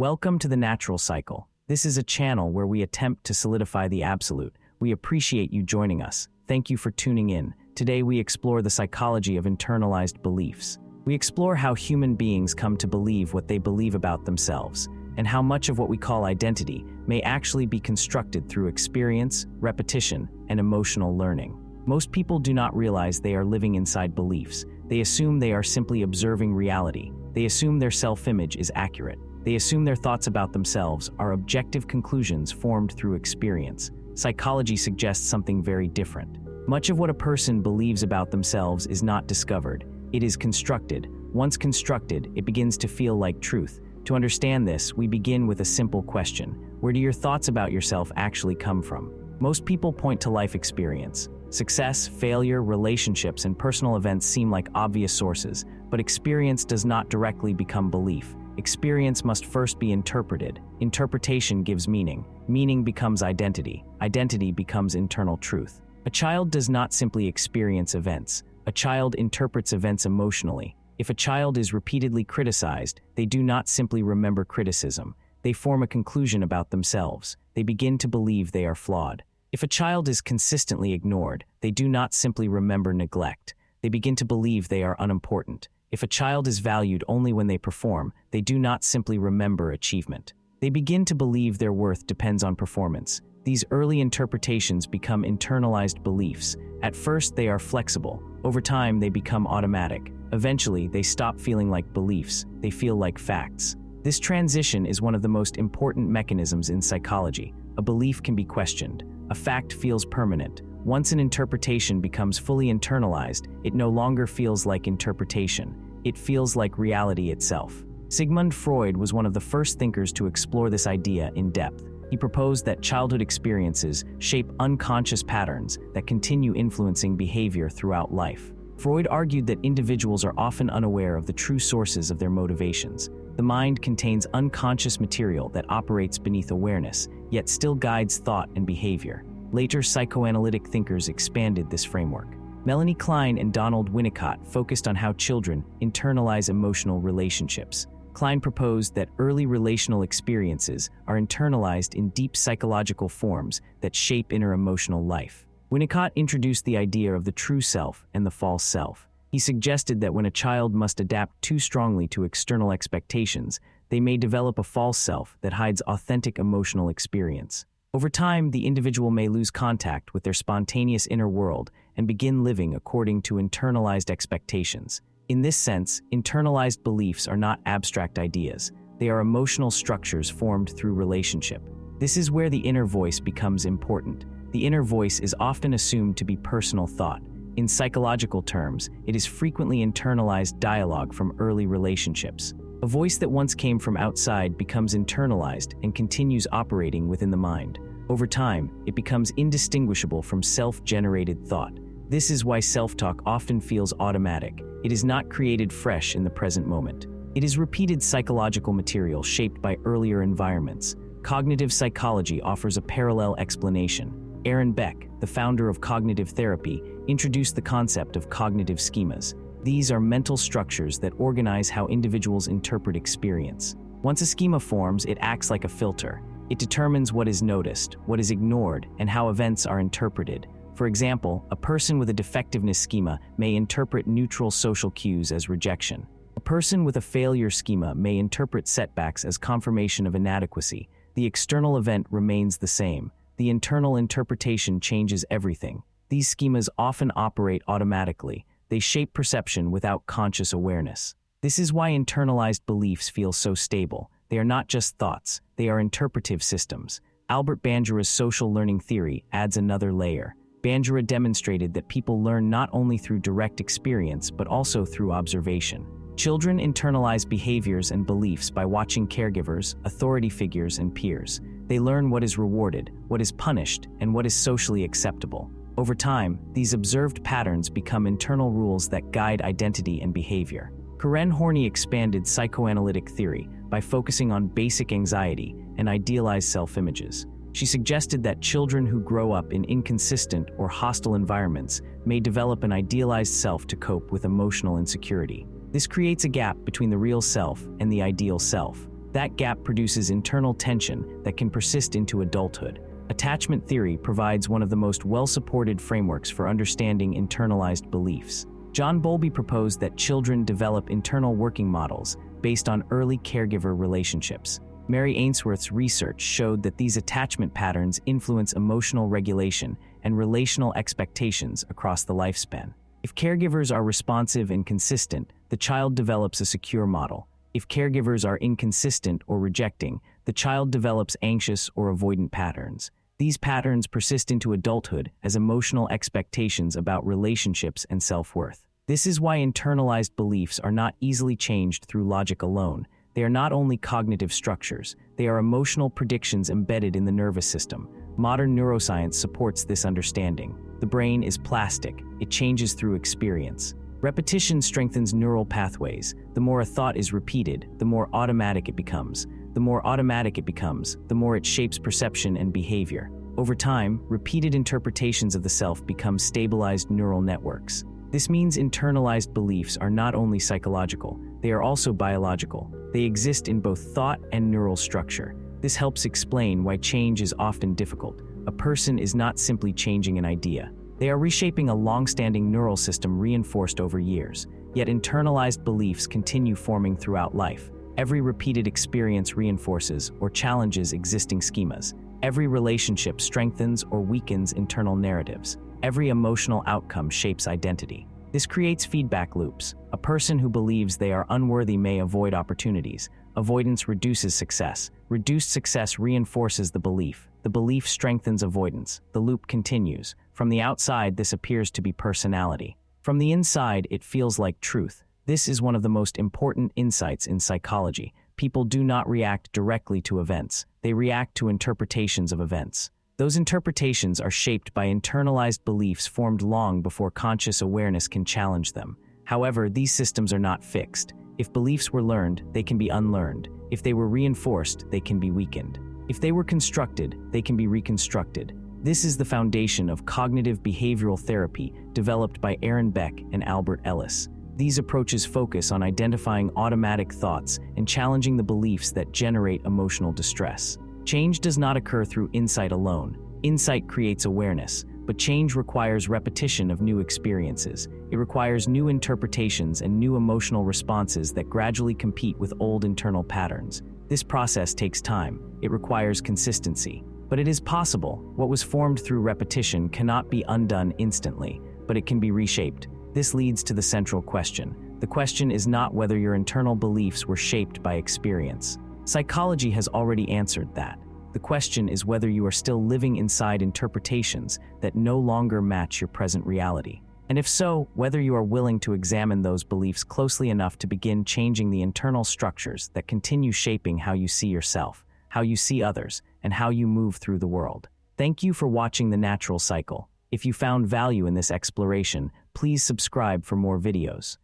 Welcome to the Natural Cycle. This is a channel where we attempt to solidify the absolute. We appreciate you joining us. Thank you for tuning in. Today we explore the psychology of internalized beliefs. We explore how human beings come to believe what they believe about themselves, and how much of what we call identity may actually be constructed through experience, repetition, and emotional learning. Most people do not realize they are living inside beliefs. They assume they are simply observing reality. They assume their self-image is accurate. They assume their thoughts about themselves are objective conclusions formed through experience. Psychology suggests something very different. Much of what a person believes about themselves is not discovered. It is constructed. Once constructed, it begins to feel like truth. To understand this, we begin with a simple question. Where do your thoughts about yourself actually come from? Most people point to life experience. Success, failure, relationships, and personal events seem like obvious sources, but experience does not directly become belief. Experience must first be interpreted. Interpretation gives meaning. Meaning becomes identity. Identity becomes internal truth. A child does not simply experience events. A child interprets events emotionally. If a child is repeatedly criticized, they do not simply remember criticism. They form a conclusion about themselves. They begin to believe they are flawed. If a child is consistently ignored, they do not simply remember neglect. They begin to believe they are unimportant. If a child is valued only when they perform, they do not simply remember achievement. They begin to believe their worth depends on performance. These early interpretations become internalized beliefs. At first, they are flexible. Over time, they become automatic. Eventually, they stop feeling like beliefs. They feel like facts. This transition is one of the most important mechanisms in psychology. A belief can be questioned. A fact feels permanent. Once an interpretation becomes fully internalized, it no longer feels like interpretation. It feels like reality itself. Sigmund Freud was one of the first thinkers to explore this idea in depth. He proposed that childhood experiences shape unconscious patterns that continue influencing behavior throughout life. Freud argued that individuals are often unaware of the true sources of their motivations. The mind contains unconscious material that operates beneath awareness, yet still guides thought and behavior. Later psychoanalytic thinkers expanded this framework. Melanie Klein and Donald Winnicott focused on how children internalize emotional relationships. Klein proposed that early relational experiences are internalized in deep psychological forms that shape inner emotional life. Winnicott introduced the idea of the true self and the false self. He suggested that when a child must adapt too strongly to external expectations, they may develop a false self that hides authentic emotional experience. Over time, the individual may lose contact with their spontaneous inner world and begin living according to internalized expectations. In this sense, internalized beliefs are not abstract ideas. They are emotional structures formed through relationship. This is where the inner voice becomes important. The inner voice is often assumed to be personal thought. In psychological terms, it is frequently internalized dialogue from early relationships. A voice that once came from outside becomes internalized and continues operating within the mind. Over time, it becomes indistinguishable from self-generated thought. This is why self-talk often feels automatic. It is not created fresh in the present moment. It is repeated psychological material shaped by earlier environments. Cognitive psychology offers a parallel explanation. Aaron Beck, the founder of cognitive therapy, introduced the concept of cognitive schemas. These are mental structures that organize how individuals interpret experience. Once a schema forms, it acts like a filter. It determines what is noticed, what is ignored, and how events are interpreted. For example, a person with a defectiveness schema may interpret neutral social cues as rejection. A person with a failure schema may interpret setbacks as confirmation of inadequacy. The external event remains the same. The internal interpretation changes everything. These schemas often operate automatically. They shape perception without conscious awareness. This is why internalized beliefs feel so stable. They are not just thoughts, they are interpretive systems. Albert Bandura's social learning theory adds another layer. Bandura demonstrated that people learn not only through direct experience, but also through observation. Children internalize behaviors and beliefs by watching caregivers, authority figures, and peers. They learn what is rewarded, what is punished, and what is socially acceptable. Over time, these observed patterns become internal rules that guide identity and behavior. Karen Horney expanded psychoanalytic theory by focusing on basic anxiety and idealized self-images. She suggested that children who grow up in inconsistent or hostile environments may develop an idealized self to cope with emotional insecurity. This creates a gap between the real self and the ideal self. That gap produces internal tension that can persist into adulthood. Attachment theory provides one of the most well-supported frameworks for understanding internalized beliefs. John Bowlby proposed that children develop internal working models based on early caregiver relationships. Mary Ainsworth's research showed that these attachment patterns influence emotional regulation and relational expectations across the lifespan. If caregivers are responsive and consistent, the child develops a secure model. If caregivers are inconsistent or rejecting, the child develops anxious or avoidant patterns. These patterns persist into adulthood as emotional expectations about relationships and self-worth. This is why internalized beliefs are not easily changed through logic alone. They are not only cognitive structures, they are emotional predictions embedded in the nervous system. Modern neuroscience supports this understanding. The brain is plastic. It changes through experience. Repetition strengthens neural pathways. The more a thought is repeated, the more automatic it becomes. The more automatic it becomes, the more it shapes perception and behavior. Over time, repeated interpretations of the self become stabilized neural networks. This means internalized beliefs are not only psychological, they are also biological. They exist in both thought and neural structure. This helps explain why change is often difficult. A person is not simply changing an idea. They are reshaping a long-standing neural system reinforced over years. Yet internalized beliefs continue forming throughout life. Every repeated experience reinforces or challenges existing schemas. Every relationship strengthens or weakens internal narratives. Every emotional outcome shapes identity. This creates feedback loops. A person who believes they are unworthy may avoid opportunities. Avoidance reduces success. Reduced success reinforces the belief. The belief strengthens avoidance. The loop continues. From the outside, this appears to be personality. From the inside, it feels like truth. This is one of the most important insights in psychology. People do not react directly to events. They react to interpretations of events. Those interpretations are shaped by internalized beliefs formed long before conscious awareness can challenge them. However, these systems are not fixed. If beliefs were learned, they can be unlearned. If they were reinforced, they can be weakened. If they were constructed, they can be reconstructed. This is the foundation of cognitive behavioral therapy developed by Aaron Beck and Albert Ellis. These approaches focus on identifying automatic thoughts and challenging the beliefs that generate emotional distress. Change does not occur through insight alone. Insight creates awareness, but change requires repetition of new experiences. It requires new interpretations and new emotional responses that gradually compete with old internal patterns. This process takes time. It requires consistency. But it is possible. What was formed through repetition cannot be undone instantly, but it can be reshaped. This leads to the central question. The question is not whether your internal beliefs were shaped by experience. Psychology has already answered that. The question is whether you are still living inside interpretations that no longer match your present reality. And if so, whether you are willing to examine those beliefs closely enough to begin changing the internal structures that continue shaping how you see yourself, how you see others, and how you move through the world. Thank you for watching The Natural Cycle. If you found value in this exploration, please subscribe for more videos.